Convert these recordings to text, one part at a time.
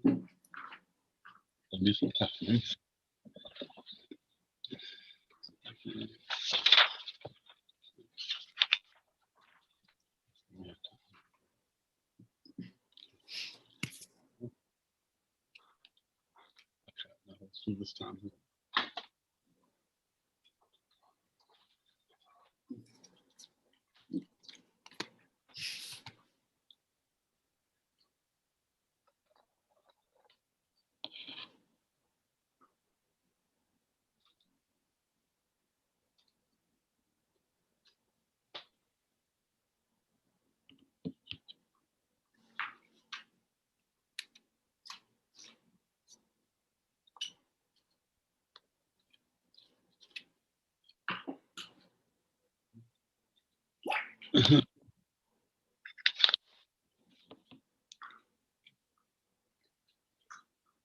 Ein bisschen tough, ne? This time.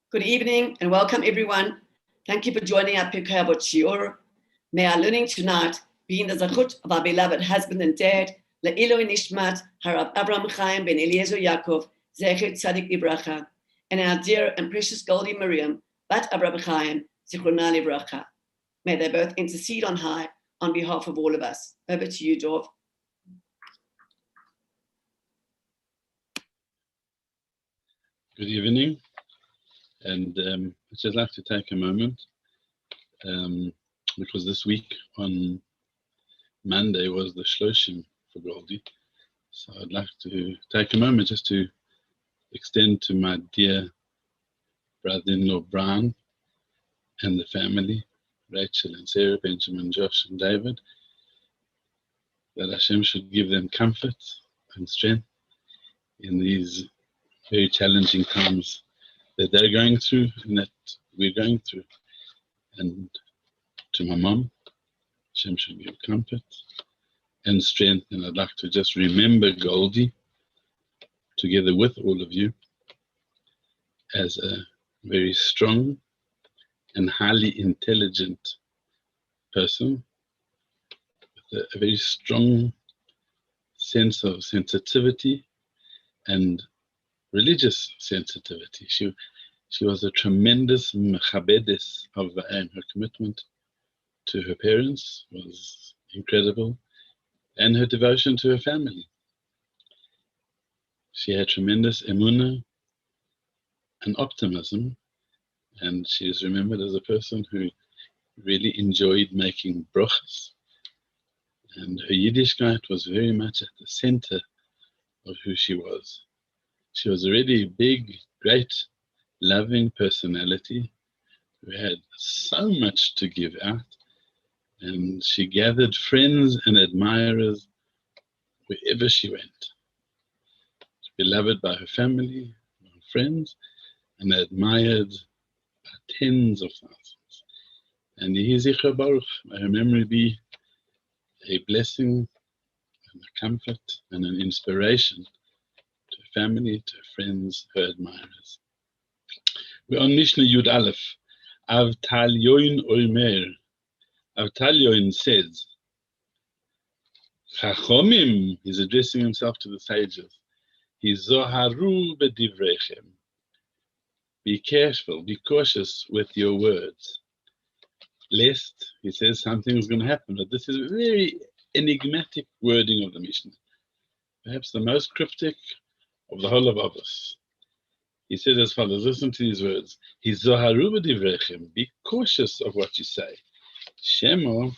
Good evening and welcome everyone. Thank you for joining our Pirkei Shiur. May our learning tonight be in the zachut of our beloved husband and dad, Le'iloi Nishmat Harav Avraham Chaim ben Eliezer Yaakov, Zecher Tzadik Livracha, and our dear and precious Goldie Miriam, Bat Avraham Chaim, Zichrona Livracha. May they both intercede on high on behalf of all of us. Over to you, Dov. Good evening. And I'd just like to take a moment, because this week on Monday was the Shloshim for Goldie. So I'd like to take a moment just to extend to my dear brother-in-law Brian and the family, Rachel and Sarah, Benjamin, Josh and David, that Hashem should give them comfort and strength in these very challenging times that they're going through and that we're going through. And to my mom, Hashem should give comfort and strength. And I'd like to just remember Goldie, together with all of you, as a very strong and highly intelligent person with a very strong sense of sensitivity and religious sensitivity. She was a tremendous mechabedes of Va'am. Her commitment to her parents was incredible, and her devotion to her family. She had tremendous emunah and optimism, and she is remembered as a person who really enjoyed making brochas, and her Yiddishkeit was very much at the center of who she was. She was a really big, great, loving personality who had so much to give out, and she gathered friends and admirers wherever she went. Beloved by her family, her friends, and admired by tens of thousands. And Yehi Zichra Baruch, may her memory be a blessing and a comfort and an inspiration to her family, to her friends, her admirers. We're on Mishnah Yud Aleph. Avtalyoin Olmer. Avtalyoin says, Chachomim, he's addressing himself to the sages. Hizoharu bedivrechem. Be careful, be cautious with your words. Lest, he says, something is going to happen. But this is a very enigmatic wording of the Mishnah. Perhaps the most cryptic of the whole of avvos. He says as follows, listen to these words. Hizoharu bedivrechem. Be cautious of what you say. Shemo,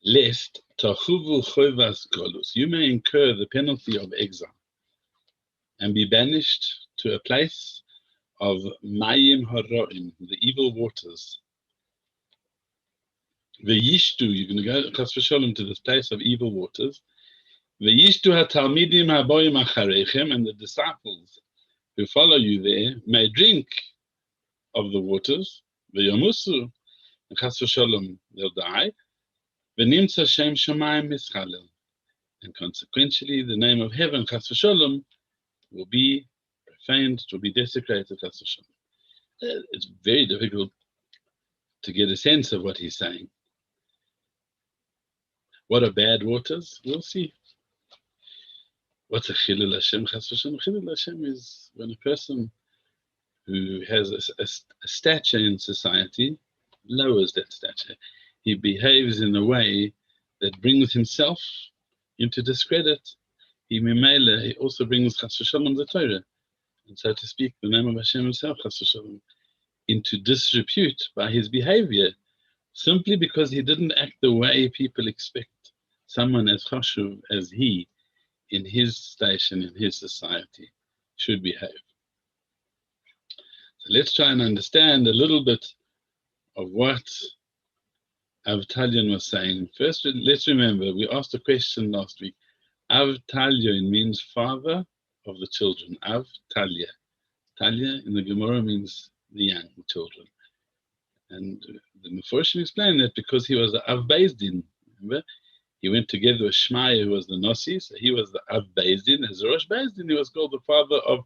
lest tachuvu choivas golus. You may incur the penalty of exile and be banished to a place of mayim haroim, the evil waters. V'yishtu, you're going to go chas v'sholem to this place of evil waters. V'yishtu hatalmidim haboyim acharechem, and the disciples who follow you there may drink of the waters. V'yomusu, and chas v'sholem, they'll die. V'nimtza shem shamayim mischalel, and consequently the name of heaven, chas v'sholem, will be profaned, it will be desecrated, chas v'sholem. It's very difficult to get a sense of what he's saying. What are bad waters? We'll see. What's a chilul Hashem? Chas v'shalom. Chilul Hashem is when a person who has a stature in society lowers that stature. He behaves in a way that brings himself into discredit. He also brings chas v'shalom the Torah, and so to speak, the name of Hashem himself, chas v'shalom, into disrepute by his behavior, simply because he didn't act the way people expect someone as chashuv as he, in his station, in his society, should behave. So let's try and understand a little bit of what Avtalion was saying. First, let's remember, we asked a question last week. Avtalion means father of the children. Avtalia. Talia in the Gemara means the young children. And the Meforshim explained that because he was the Av Beis Din. Remember? He went together with Shmaya, who was the Nasi, so he was the Av Beis Din. As Rosh Beis Din, he was called the father of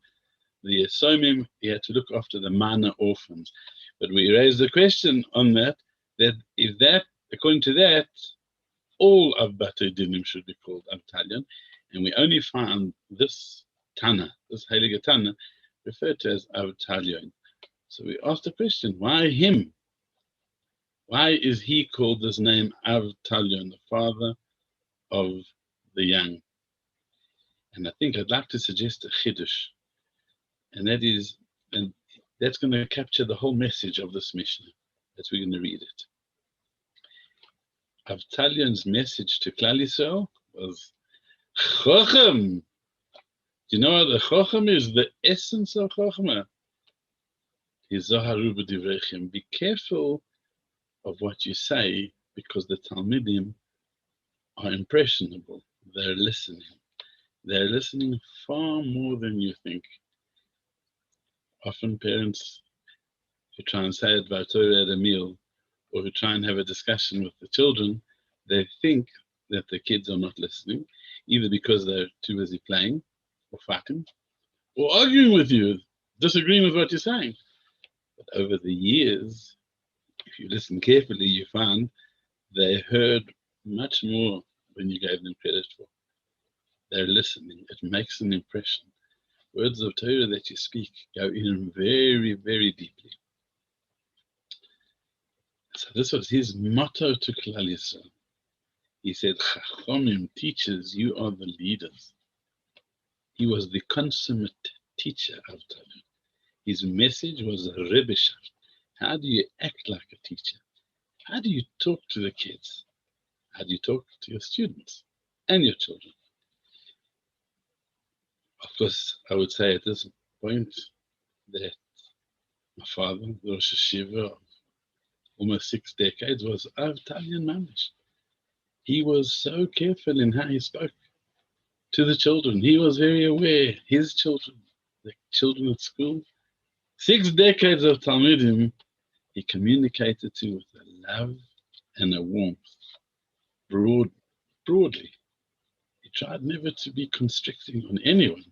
the Yesomim. He had to look after the Mana orphans. But we raised the question on that if that, according to that, all Av Batei Dinim should be called Avtalion, and we only found this Tana, this Heilige Tana, referred to as Avtalion. So we asked the question, why him? Why is he called this name Avtalion, the father of the young? And I think I'd like to suggest a chiddush, and that's going to capture the whole message of this Mishnah as we're going to read it. Avtalion's message to Klal Yisrael was Chochem. Do you know what a Chochem is? The essence of Chochmah. Be careful of what you say, because the Talmidim are impressionable. They're listening. They're listening far more than you think. Often parents who try and say it by Torah at a meal, or who try and have a discussion with the children, they think that the kids are not listening, either because they're too busy playing, or fighting, or arguing with you, disagreeing with what you're saying. But over the years, if you listen carefully, you find they heard much more than you gave them credit for. They're listening. It makes an impression. Words of Torah that you speak go in very, very deeply. So this was his motto to Klal Yisrael. He said, Chachomim, teachers, you are the leaders. He was the consummate teacher of Torah. His message was a Rebbeishaft. How do you act like a teacher? How do you talk to the kids? How do you talk to your students and your children? Of course, I would say at this point that my father, the Rosh Hashiva of almost 6 decades, was Avtalion Mamish. He was so careful in how he spoke to the children. He was very aware, his children, the children at school, 6 decades of Talmudim, he communicated to with a love and a warmth, broadly. He tried never to be constricting on anyone,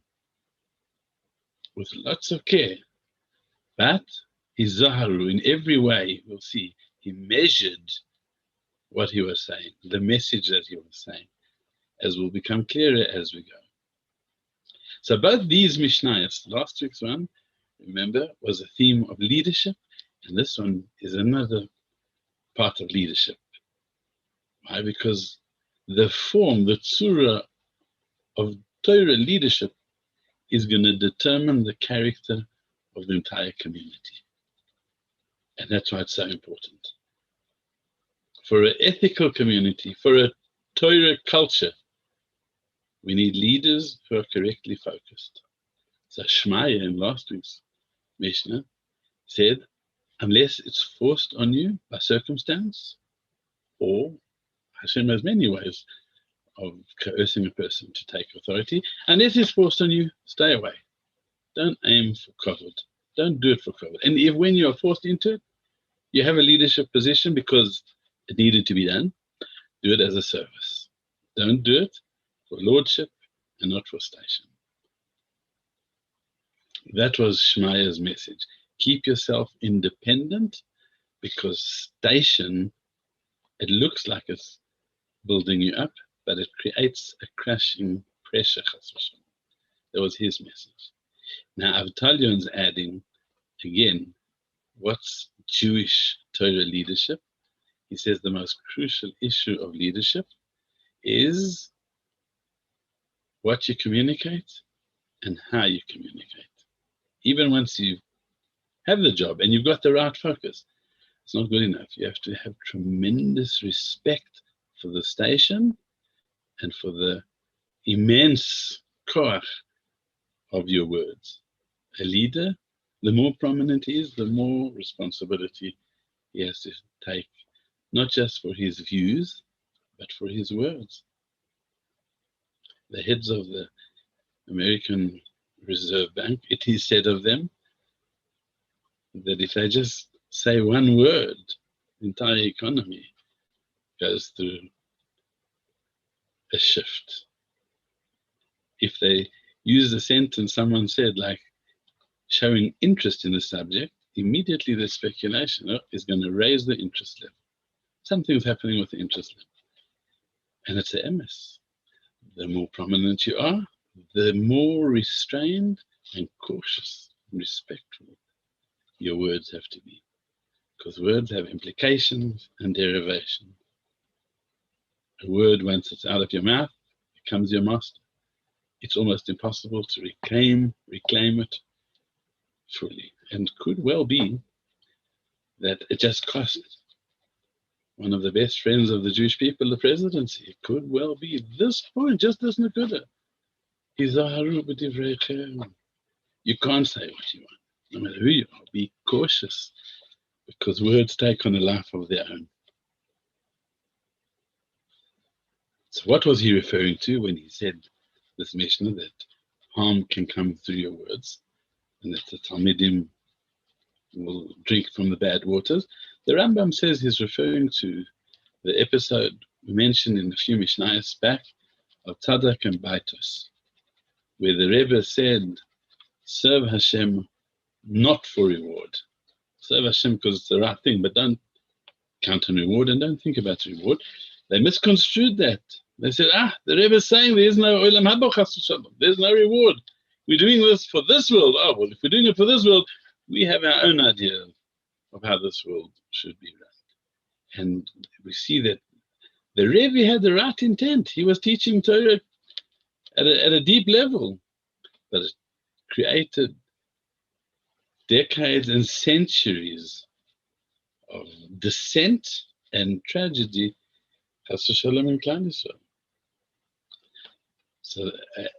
with lots of care. But his Zaharu, in every way, we'll see, he measured what he was saying, the message that he was saying, as will become clearer as we go. So both these Mishnayos, last week's one, remember, was a theme of leadership, and this one is another part of leadership. Why? Because the form, the tzura of Torah leadership is going to determine the character of the entire community. And that's why it's so important. For an ethical community, for a Torah culture, we need leaders who are correctly focused. So Shmaya in last week's Mishnah said, unless it's forced on you by circumstance, or Hashem has many ways of coercing a person to take authority, unless it's forced on you, stay away. Don't aim for kavod. Don't do it for kavod. And if when you are forced into it, you have a leadership position because it needed to be done, do it as a service. Don't do it for lordship and not for station. That was Shmaya's message. Keep yourself independent, because station, it looks like it's building you up, but it creates a crushing pressure. That was his message. Now Avtalion's adding, again, what's Jewish Torah leadership? He says the most crucial issue of leadership is what you communicate and how you communicate. Even once you have the job and you've got the right focus, it's not good enough. You have to have tremendous respect for the station and for the immense koach of your words. A leader, the more prominent he is, the more responsibility he has to take, not just for his views, but for his words. The heads of the American Reserve Bank, it is said of them that if they just say one word, the entire economy goes through a shift. If they use a sentence someone said, like showing interest in the subject, immediately the speculation is going to raise the interest level. Something's happening with the interest level. And it's a MS. The more prominent you are, the more restrained and cautious and respectful your words have to be. Because words have implications and derivation. A word, once it's out of your mouth, becomes your master. It's almost impossible to reclaim it fully. And could well be that it just cost one of the best friends of the Jewish people the presidency. It could well be this point, just this nakuda. You can't say what you want, no matter who you are. Be cautious, because words take on a life of their own. So what was he referring to when he said this Mishnah, that harm can come through your words and that the Talmidim will drink from the bad waters? The Rambam says he's referring to the episode we mentioned in a few Mishnayos back of Tzadak and Baitos, where the Rebbe said, serve Hashem not for reward. Serve Hashem because it's the right thing, but don't count on reward and don't think about reward. They misconstrued that. They said, the Rebbe is saying there's no olam haba chas v'shalom. There's no reward. We're doing this for this world. Oh, well, if we're doing it for this world, we have our own idea of how this world should be run. And we see that the Rebbe had the right intent. He was teaching Torah at a deep level, but it created decades and centuries of dissent and tragedy. Chas v'shalom in Klal Yisrael. So,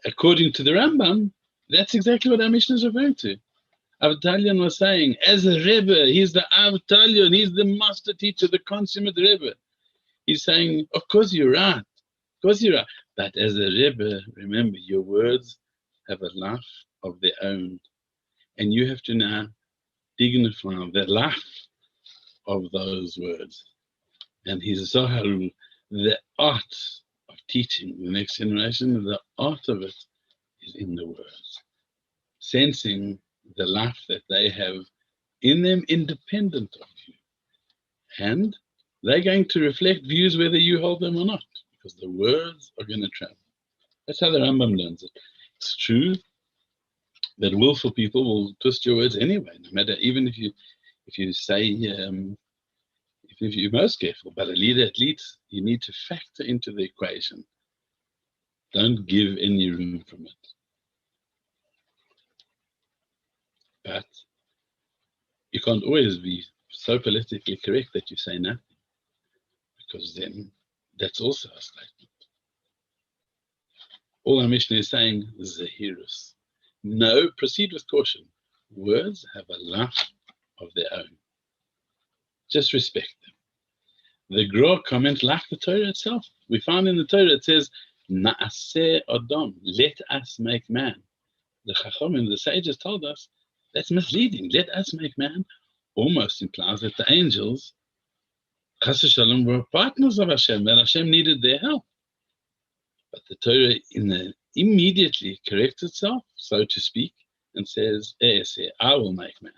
according to the Rambam, that's exactly what our Mishnah is referring to. Avtalion was saying, as a Rebbe, he's the Avtalion, he's the master teacher, the consummate Rebbe. He's saying, of course you're right, of course you're right. But as a Rebbe, remember, your words have a life of their own. And you have to now dignify the life of those words. And his Zohar, the art of teaching the next generation, the art of it is in the words. Sensing the life that they have in them independent of you. And they're going to reflect views whether you hold them or not, because the words are going to travel. That's how the Rambam learns it. It's true that willful people will twist your words anyway, no matter, even if you say, if you're most careful. But a leader, at least, you need to factor into the equation. Don't give any room from it. But you can't always be so politically correct that you say nothing, because then that's also a statement. All our Mishnah is saying, Zahirus. No, proceed with caution. Words have a life of their own. Just respect them. The Gra comment, like the Torah itself. We find in the Torah it says, Na'aseh Adam, let us make man. The Chachamim, the sages, told us that's misleading. Let us make man almost implies that the angels, Chas v'shalom, were partners of Hashem, and Hashem needed their help. But the Torah immediately corrects itself, so to speak, and says, I will make man.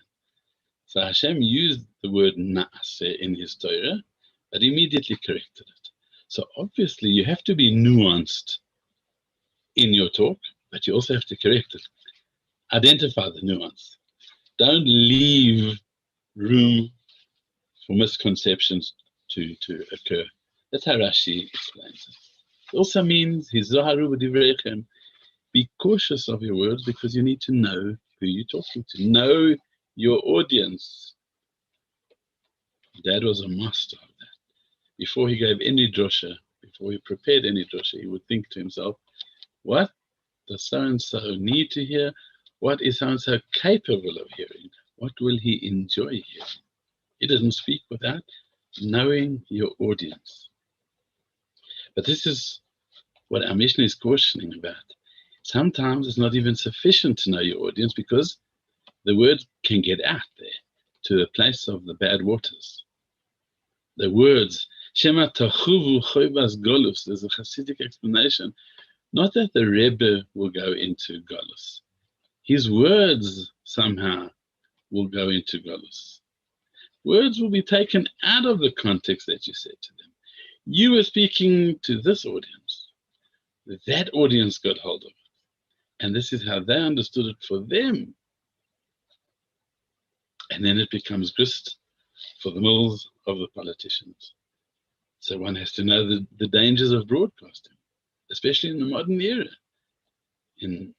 So Hashem used the word na'aseh in his Torah, but immediately corrected it. So obviously you have to be nuanced in your talk, but you also have to correct it. Identify the nuance. Don't leave room for misconceptions to occur. That's how Rashi explains it. It also means, be cautious of your words, because you need to know who you're talking to. Know your audience. Dad was a master of that. Before he gave any drosha, before he prepared any drosha, he would think to himself, what does so-and-so need to hear? What is so-and-so capable of hearing? What will he enjoy hearing? He doesn't speak without knowing your audience. But this is what our mission is cautioning about. Sometimes it's not even sufficient to know your audience, because the word can get out there to a place of the bad waters. The words, Shema tachuvu choivas golus, there's a Hasidic explanation, not that the Rebbe will go into golus. His words somehow will go into golus. Words will be taken out of the context that you said to them. You were speaking to this audience. That audience got hold of it. And this is how they understood it for them. And then it becomes grist for the mills of the politicians. So one has to know the dangers of broadcasting, especially in the modern era. In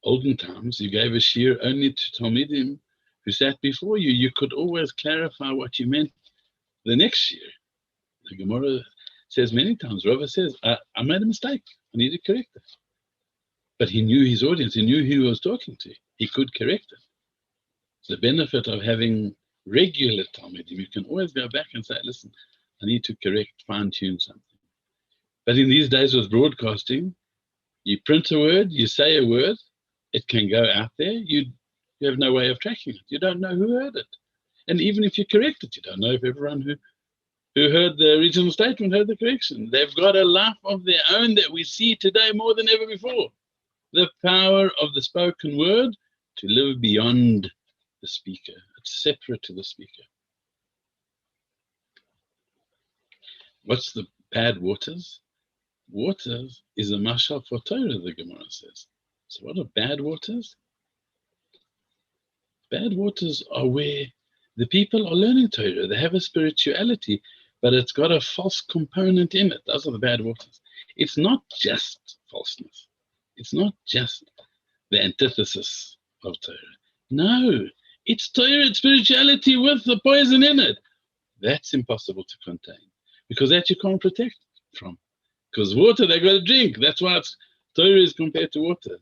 olden times, you gave a shiur only to Talmidim who sat before you. You could always clarify what you meant the next shiur. The Gemara says many times, Rava says, I made a mistake. I need to correct it. But he knew his audience. He knew who he was talking to. He could correct it. The benefit of having regular Talmidim, you can always go back and say, listen, I need to correct, fine-tune something. But in these days with broadcasting, you print a word, you say a word, it can go out there, you have no way of tracking it. You don't know who heard it. And even if you correct it, you don't know if everyone who heard the original statement heard the correction. They've got a life of their own that we see today more than ever before. The power of the spoken word to live beyond the speaker. It's separate to the speaker. What's the bad waters? Waters is a mashal for Torah, the Gemara says. So what are bad waters? Bad waters are where the people are learning Torah. They have a spirituality, but it's got a false component in it. Those are the bad waters. It's not just falseness. It's not just the antithesis of Torah. No, it's Torah, it's spirituality with the poison in it. That's impossible to contain, because that you can't protect from. Because water, they got to drink. That's why Torah is compared to water.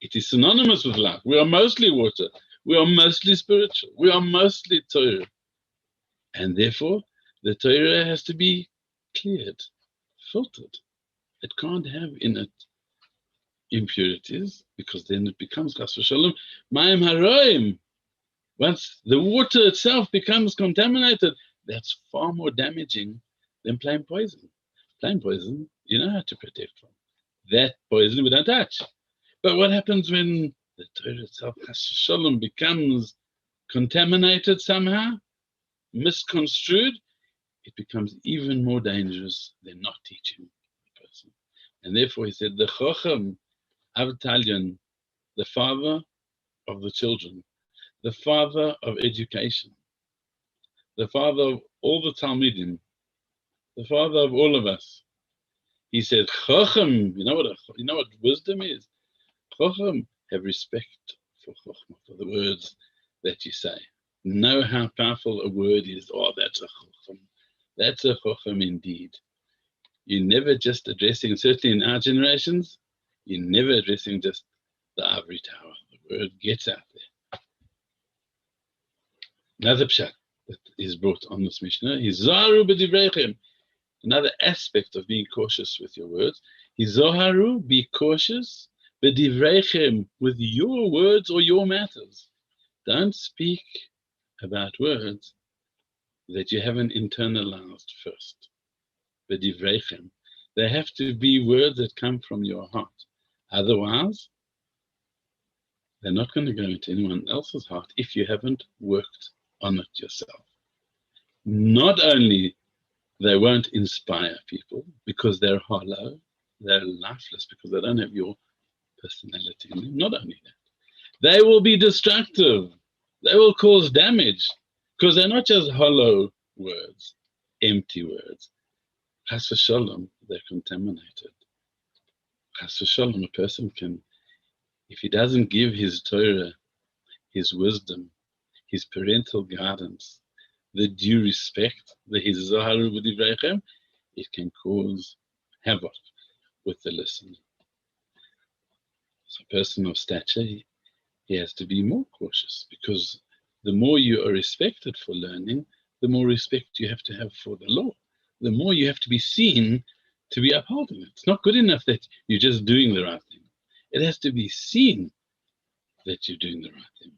It is synonymous with life. We are mostly water. We are mostly spiritual. We are mostly Torah. And therefore, the Torah has to be cleared, filtered. It can't have in it impurities, because then it becomes chas v'shalom mayim haroim. Once the water itself becomes contaminated, that's far more damaging than plain poison. Plain poison, you know how to protect from. That poison we don't touch. But what happens when the Torah itself, chas v'shalom, becomes contaminated somehow, misconstrued? It becomes even more dangerous than not teaching the person. And therefore he said, the Chacham Avtalion, the father of the children, the father of education, the father of all the Talmidim, the father of all of us. He said, Chacham, you know what wisdom is? Chacham, have respect for Chachma, for the words that you say. Know how powerful a word is. Oh, that's a Chacham. That's a Chacham indeed. You're never just addressing, certainly in our generations, you're never addressing just the ivory tower. The word gets out there. Another pshat that is brought on this Mishnah is Zaharu b'divreichem. Another aspect of being cautious with your words is Zaharu, be cautious b'divreichem, with your words or your matters. Don't speak about words that you haven't internalized first. B'divreichem. They have to be words that come from your heart. Otherwise, they're not going to go into anyone else's heart if you haven't worked on it yourself. Not only they won't inspire people because they're hollow, they're lifeless because they don't have your personality in them. Not only that, they will be destructive. They will cause damage because they're not just hollow words, empty words. Chas v'sholom, they're contaminated. Chas v'sholom, a person can, if he doesn't give his Torah, his wisdom, his parental guidance, the due respect, the hizaharu b'divreichem, it can cause havoc with the listener. So a person of stature, he has to be more cautious, because the more you are respected for learning, the more respect you have to have for the law. The more you have to be seen to be upholding it. It's not good enough that you're just doing the right thing. It has to be seen that you're doing the right thing.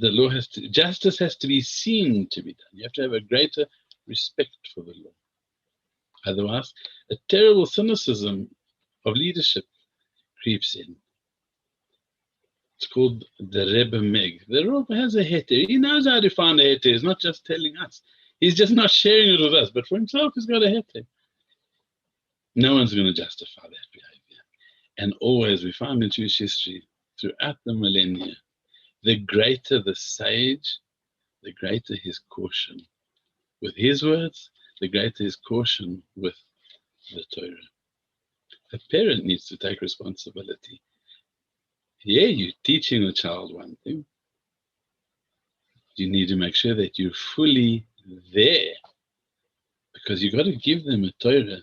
The law has to, justice has to be seen to be done. You have to have a greater respect for the law. Otherwise, a terrible cynicism of leadership creeps in. It's called the Rebbe Meg. The Rebbe has a heter. He knows how to find a heter. He's not just telling us. He's just not sharing it with us. But for himself, he's got a heter. No one's going to justify that behavior. And always, we find in Jewish history, throughout the millennia, the greater the sage, the greater his caution with his words, the greater his caution with the Torah. A parent needs to take responsibility. Yeah, you're teaching the child one thing. You need to make sure that you're fully there, because you've got to give them a Torah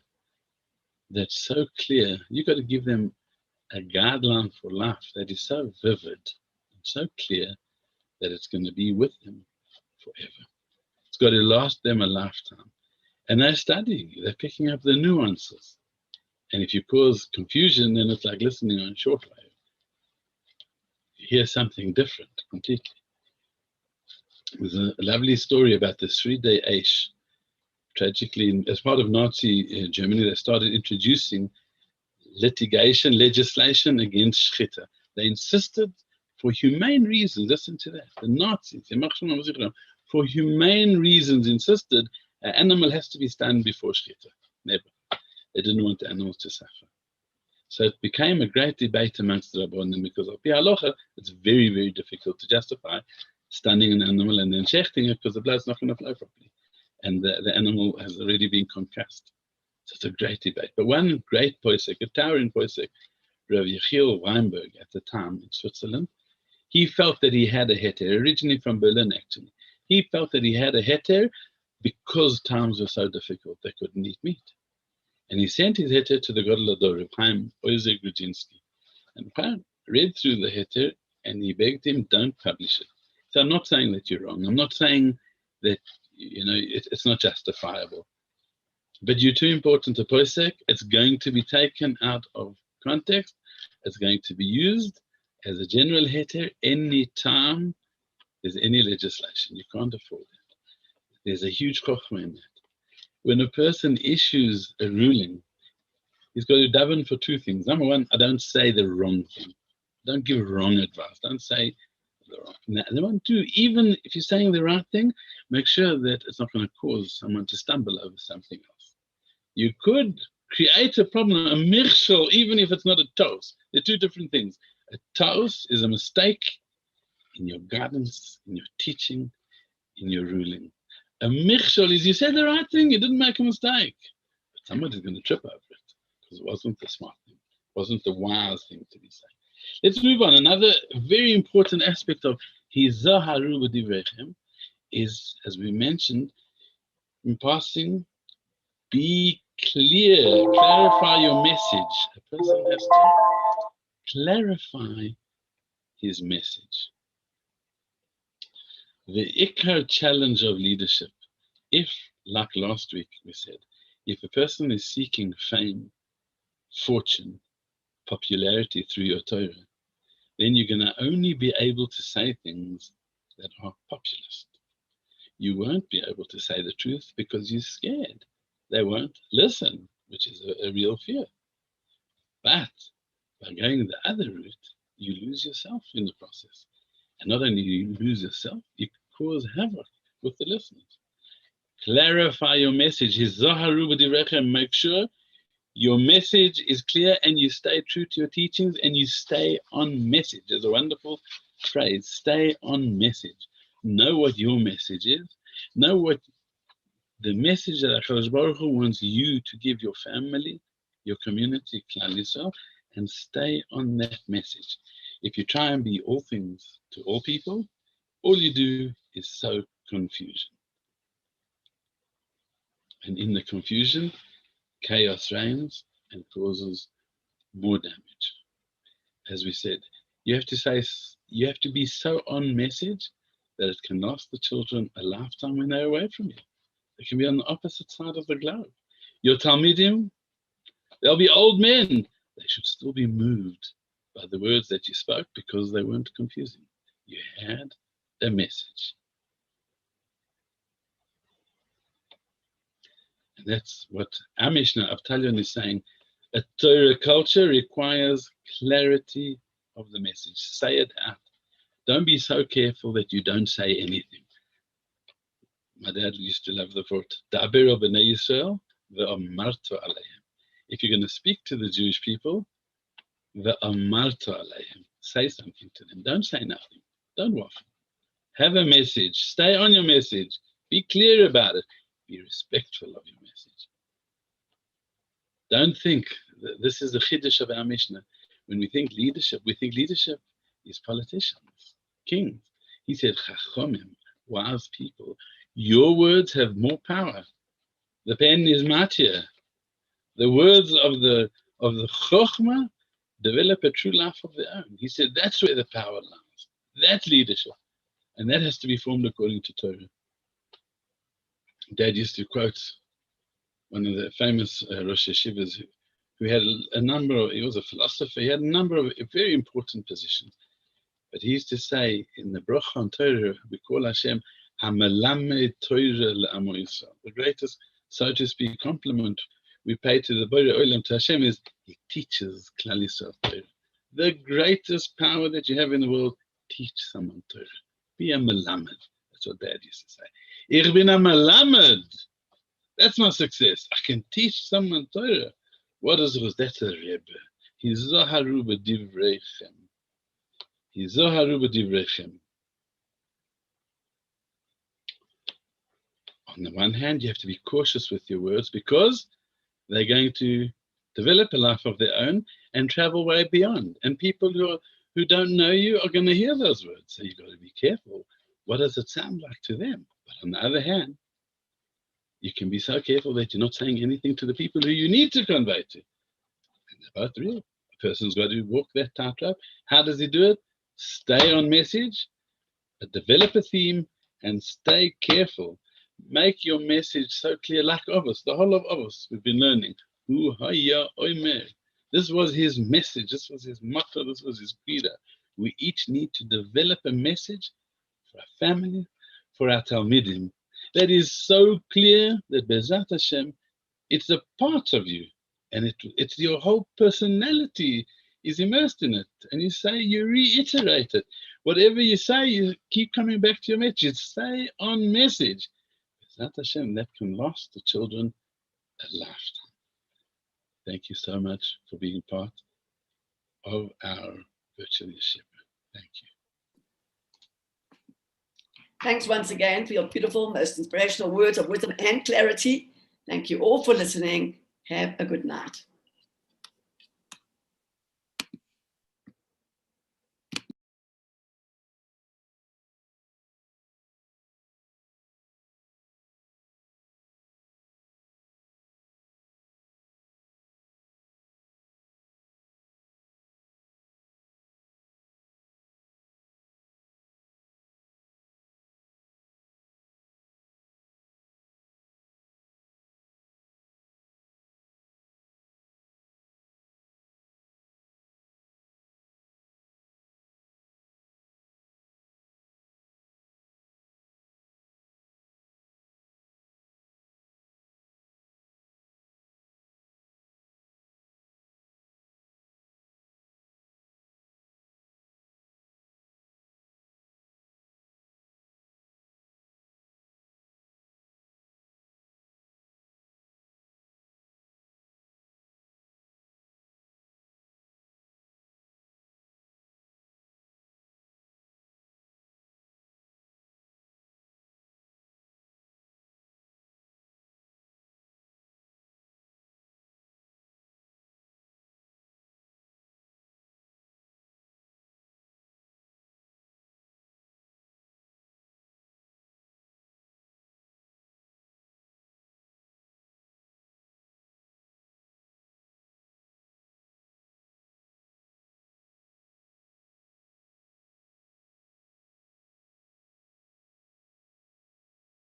that's so clear. You've got to give them a guideline for life that is so vivid and so clear that it's going to be with them forever. It's got to last them a lifetime. And they're studying, they're picking up the nuances. And if you cause confusion, then it's like listening on shortwave. You hear something different completely. There's a lovely story about the 3-day Aish. Tragically, as part of Nazi Germany, they started introducing legislation against Shchita. They insisted, for humane reasons, listen to that, the Nazis, for humane reasons, insisted an animal has to be stunned before Shchita. Never. They didn't want the animals to suffer. So it became a great debate amongst the Rabbanim, because of Halacha, it's very, very difficult to justify stunning an animal and then shechting it, because the blood's not going to flow properly. And the animal has already been concussed. So it's a great debate. But one great posek, a towering posek, Rav Yechiel Weinberg at the time in Switzerland, he felt that he had a heter, originally from Berlin actually. He felt that he had a heter because times were so difficult, they couldn't eat meat. And he sent his heter to the Gadol Ador, Reb Chaim Ozer Grudzinski. And Chaim read through the heter and he begged him, don't publish it. So I'm not saying that you're wrong. I'm not saying that, it's not justifiable. But you're too important to posek. It's going to be taken out of context. It's going to be used as a general heter any time there's any legislation. You can't afford it. There's a huge chokhmah in that. When a person issues a ruling, he's got to daven for two things. Number one, I don't say the wrong thing. Don't give wrong advice. Don't say the wrong thing. Number two, even if you're saying the right thing, make sure that it's not going to cause someone to stumble over something else. You could create a problem, a mirshal, even if it's not a toast. They're two different things. A toast is a mistake in your guidance, in your teaching, in your ruling. A mirshal is you said the right thing, you didn't make a mistake. But somebody's going to trip over it because it wasn't the smart thing, it wasn't the wise thing to be saying. Let's move on. Another very important aspect of hizaharu b'divreichem is, as we mentioned, in passing, be clear, clarify your message. A person has to clarify his message. The ikar challenge of leadership, if, like last week we said, if a person is seeking fame, fortune, popularity through your Torah, then you're going to only be able to say things that are populist. You won't be able to say the truth because you're scared. They won't listen, which is a real fear. But by going the other route, you lose yourself in the process. And not only do you lose yourself, you cause havoc with the listeners. Clarify your message. Make sure your message is clear and you stay true to your teachings and you stay on message. There's a wonderful phrase, stay on message. Know what your message is. Know what the message that HaKadosh Baruch Hu wants you to give your family, your community, Klal Yisrael, and stay on that message. If you try and be all things to all people, all you do is sow confusion. And in the confusion, chaos reigns and causes more damage. As we said, you have to be so on message that it can last the children a lifetime when they're away from you. They can be on the opposite side of the globe. Your Talmidim, they'll be old men. They should still be moved by the words that you spoke because they weren't confusing. You had a message. And that's what our Mishnah of Talion is saying. A Torah culture requires clarity of the message. Say it out. Don't be so careful that you don't say anything. My dad used to love the word, Daber b'nei Yisrael ve'amarto aleim. If you're going to speak to the Jewish people, ve'amarto aleim. Say something to them. Don't say nothing. Don't waffle. Have a message. Stay on your message. Be clear about it. Be respectful of your message. Don't think, this is the chiddush of our Mishnah. When we think leadership is politicians, kings. He said, chachomim, wise people. Your words have more power. The pen is mightier. The words of the chokhmah develop a true life of their own. He said that's where the power lies. That's leadership. And that has to be formed according to Torah. Dad used to quote one of the famous Rosh Yeshivas who had he was a philosopher, he had a number of very important positions. But he used to say in the Bracha on Torah, we call Hashem HaMelamed Torah L'Amo Yisrael. The greatest, so to speak, compliment we pay to the Borei Olam, to Hashem, is He teaches Klal Yisrael Torah. The greatest power that you have in the world, teach someone Torah. Be a Melamed. That's what Dad used to say. Ich bin a Melamed. That's my success. I can teach someone Torah. What is it? That's a Rebbe. He's Zoharu b'divreichem. He's Zoharu b'divreichem. On the one hand, you have to be cautious with your words because they're going to develop a life of their own and travel way beyond. And people who don't know you are going to hear those words. So you've got to be careful. What does it sound like to them? But on the other hand, you can be so careful that you're not saying anything to the people who you need to convey to. And they're both real. A person's got to walk that tightrope. How does he do it? Stay on message, develop a theme, and stay careful. Make your message so clear, like avvos, the whole of avvos we've been learning. This was his message, this was his motto, this was his credo. We each need to develop a message for our family, for our Talmidim, that is so clear that Be'ezrat Hashem, it's a part of you, and it's your whole personality is immersed in it. And you reiterate it. Whatever you say, you keep coming back to your message. Stay on message. Be'ezrat Hashem, that can last the children a lifetime. Thank you so much for being part of our virtual yeshiva. Thank you. Thanks once again for your beautiful, most inspirational words of wisdom and clarity. Thank you all for listening. Have a good night.